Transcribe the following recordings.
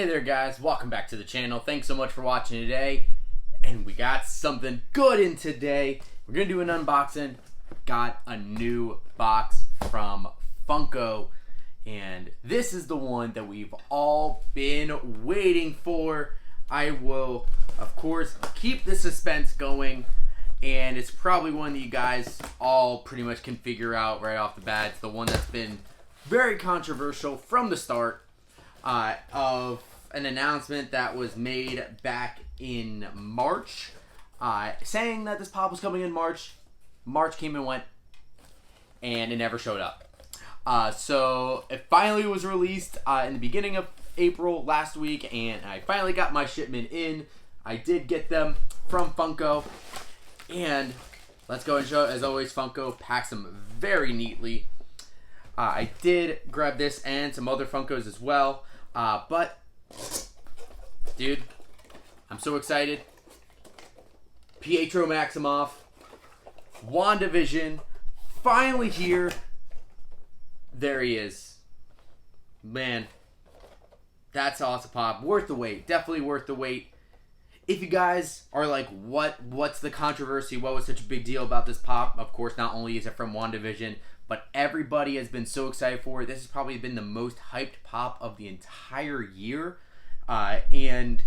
Hey there guys, welcome back to the channel. Thanks so much for watching today. And we got something good in today. We're going to do an unboxing. Got a new box from Funko. And this is the one that we've all been waiting for. I will, of course, keep the suspense going. And it's probably one that you guys all pretty much can figure out right off the bat. It's the one that's been very controversial from the start. Of an announcement that was made back in March, saying that this pop was coming in March. March came and went, and it never showed up. So it finally was released in the beginning of April last week, and I finally got my shipment in. I did get them from Funko, and let's go and show it. As always, Funko packs them very neatly. I did grab this and some other Funkos as well. But, dude, I'm so excited. Pietro Maximoff, WandaVision, finally here. There he is. Man, that's awesome pop. Worth the wait. Definitely worth the wait. If you guys are like, what's the controversy? What was such a big deal about this pop? Of course, not only is it from WandaVision, but everybody has been so excited for it. This has probably been the most hyped pop of the entire year. And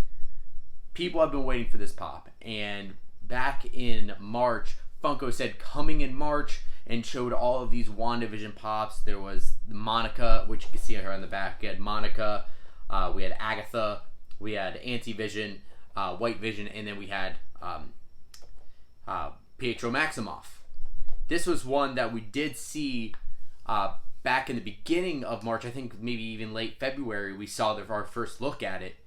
people have been waiting for this pop. And back in March, Funko said coming in March and showed all of these WandaVision pops. There was Monica, which you can see her on the back. We had Monica, we had Agatha, we had Anti-Vision, White Vision, and then we had Pietro Maximoff. This was one that we did see back in the beginning of March. I think maybe even late February we saw our first look at it,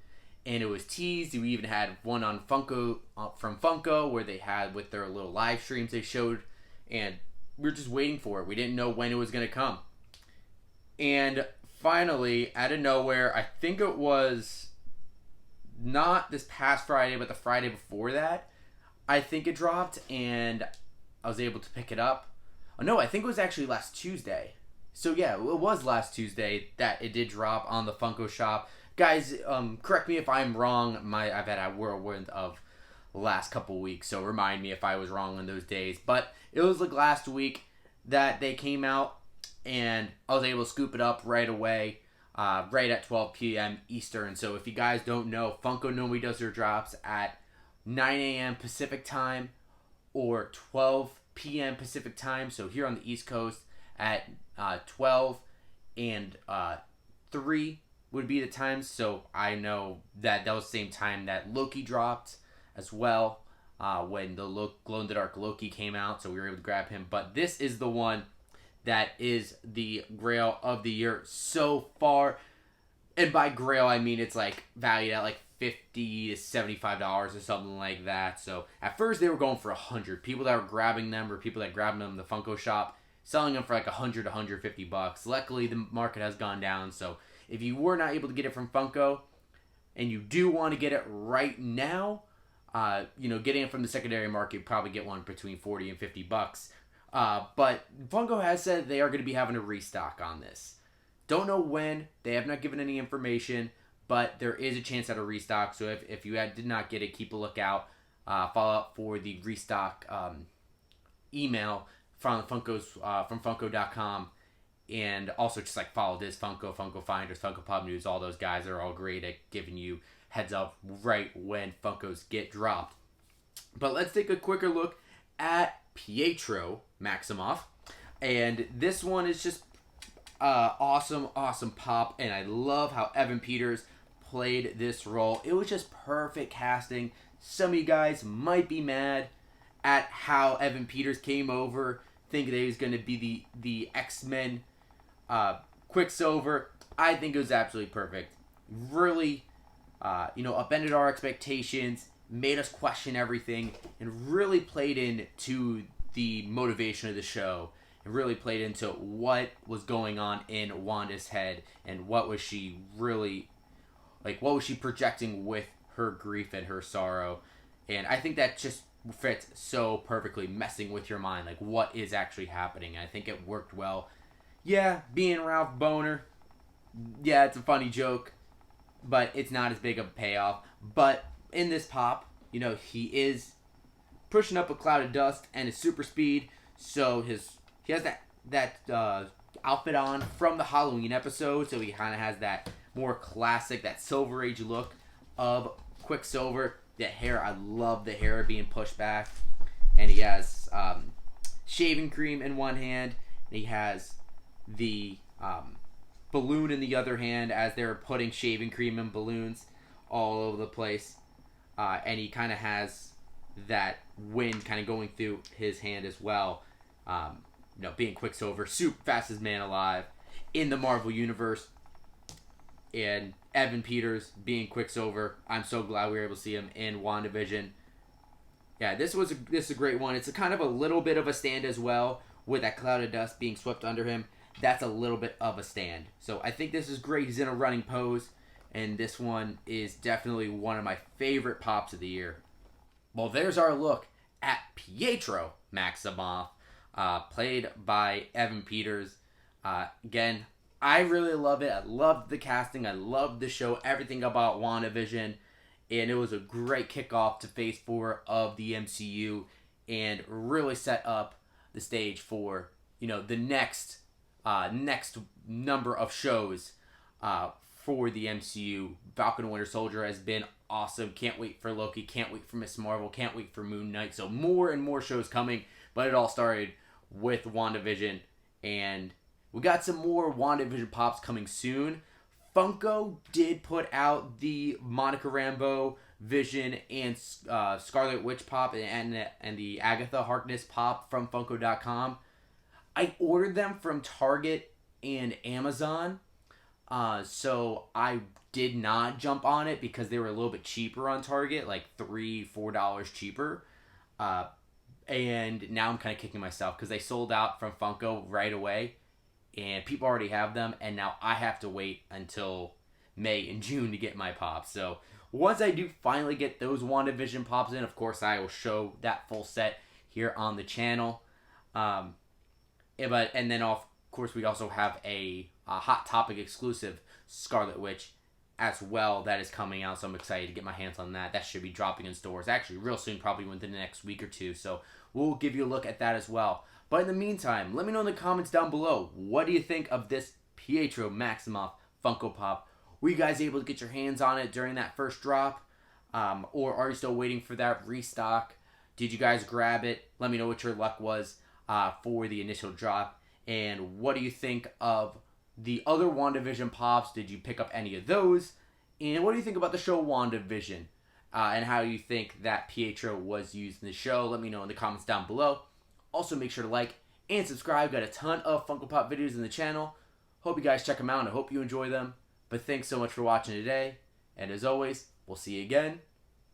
and it was teased. We even had one on Funko from Funko where they had with their little live streams they showed, and we were just waiting for it. We didn't know when it was going to come, and finally, out of nowhere, I think it was not this past Friday, but the Friday before that, I think it dropped, and I was able to pick it up. Oh no, I think it was actually last Tuesday. So yeah, it was last Tuesday that it did drop on the Funko shop. Guys, correct me if I'm wrong. I've had a whirlwind of the last couple weeks, so remind me if I was wrong on those days. But it was like last week that they came out, and I was able to scoop it up right away, right at 12 p.m. Eastern. So if you guys don't know, Funko normally does their drops at 9 a.m. Pacific time, or 12 p.m. Pacific time. So here on the East Coast at 12 and 3 would be the times. So I know that was the same time that Loki dropped as well, when the glow-in-the-dark Loki came out. So we were able to grab him. But this is the one that is the grail of the year so far. And by grail, I mean it's like valued at like $50 to $75 or something like that. So at first they were going for $100. People that were grabbing them, or people that grabbed them in the Funko shop, selling them for like $100 to $150. Luckily the market has gone down, so if you were not able to get it from Funko and you do want to get it right now, getting it from the secondary market, probably get one between $40 and $50. But Funko has said they are going to be having a restock on this. Don't know when. They have not given any information, but there is a chance at a restock. So if you did not get it, keep a lookout. Follow up for the restock email from Funko's from Funko.com, and also just like follow this Funko Finders, Funko Pop News. All those guys are all great at giving you heads up right when Funkos get dropped. But let's take a quicker look at Pietro Maximoff, and this one is just awesome pop, and I love how Evan Peters played this role. It was just perfect casting. Some of you guys might be mad at how Evan Peters came over, thinking that he was going to be the X-Men Quicksilver. I think it was absolutely perfect. Really, upended our expectations, made us question everything, and really played into the motivation of the show. It really played into what was going on in Wanda's head, and what was she projecting with her grief and her sorrow. And I think that just fits so perfectly, messing with your mind, like what is actually happening. I think it worked well. Yeah, being Ralph Boner, yeah, it's a funny joke. but it's not as big of a payoff. But in this pop, he is pushing up a cloud of dust and his super speed. So he has that outfit on from the Halloween episode. So he kind of has that more classic, that Silver Age look of Quicksilver. The hair, I love the hair being pushed back. And he has shaving cream in one hand. And he has the balloon in the other hand as they're putting shaving cream and balloons all over the place. And he kind of has that wind kind of going through his hand as well. Being Quicksilver, super fastest man alive in the Marvel Universe. And Evan Peters being Quicksilver. I'm so glad we were able to see him in WandaVision. Yeah, this is a great one. It's a kind of a little bit of a stand as well, with that cloud of dust being swept under him. That's a little bit of a stand. So I think this is great. He's in a running pose, and this one is definitely one of my favorite pops of the year. Well, there's our look at Pietro Maximoff, played by Evan Peters. Again, I really love it. I loved the casting. I loved the show. Everything about WandaVision. And it was a great kickoff to Phase 4 of the MCU. And really set up the stage for, the next number of shows for the MCU. Falcon and Winter Soldier has been awesome. Can't wait for Loki. Can't wait for Miss Marvel. Can't wait for Moon Knight. So more and more shows coming. But it all started with WandaVision. And we got some more WandaVision pops coming soon. Funko did put out the Monica Rambeau, Vision, and Scarlet Witch pop and the Agatha Harkness pop from Funko.com. I ordered them from Target and Amazon. So I did not jump on it because they were a little bit cheaper on Target, like $3-4 cheaper. And now I'm kind of kicking myself because they sold out from Funko right away. And people already have them, and now I have to wait until May and June to get my pops. So once I do finally get those WandaVision pops in, of course I will show that full set here on the channel. And then of course we also have a Hot Topic exclusive Scarlet Witch as well that is coming out. So I'm excited to get my hands on that. That should be dropping in stores actually real soon, probably within the next week or two. So we'll give you a look at that as well. But in the meantime, let me know in the comments down below, what do you think of this Pietro Maximoff Funko Pop? Were you guys able to get your hands on it during that first drop? Or are you still waiting for that restock? Did you guys grab it? Let me know what your luck was for the initial drop. And what do you think of the other WandaVision Pops? Did you pick up any of those? And what do you think about the show WandaVision? And how you think that Pietro was used in the show? Let me know in the comments down below. Also, make sure to like and subscribe. Got a ton of Funko Pop videos in the channel. Hope you guys check them out, and I hope you enjoy them. But thanks so much for watching today. And as always, we'll see you again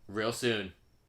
real soon.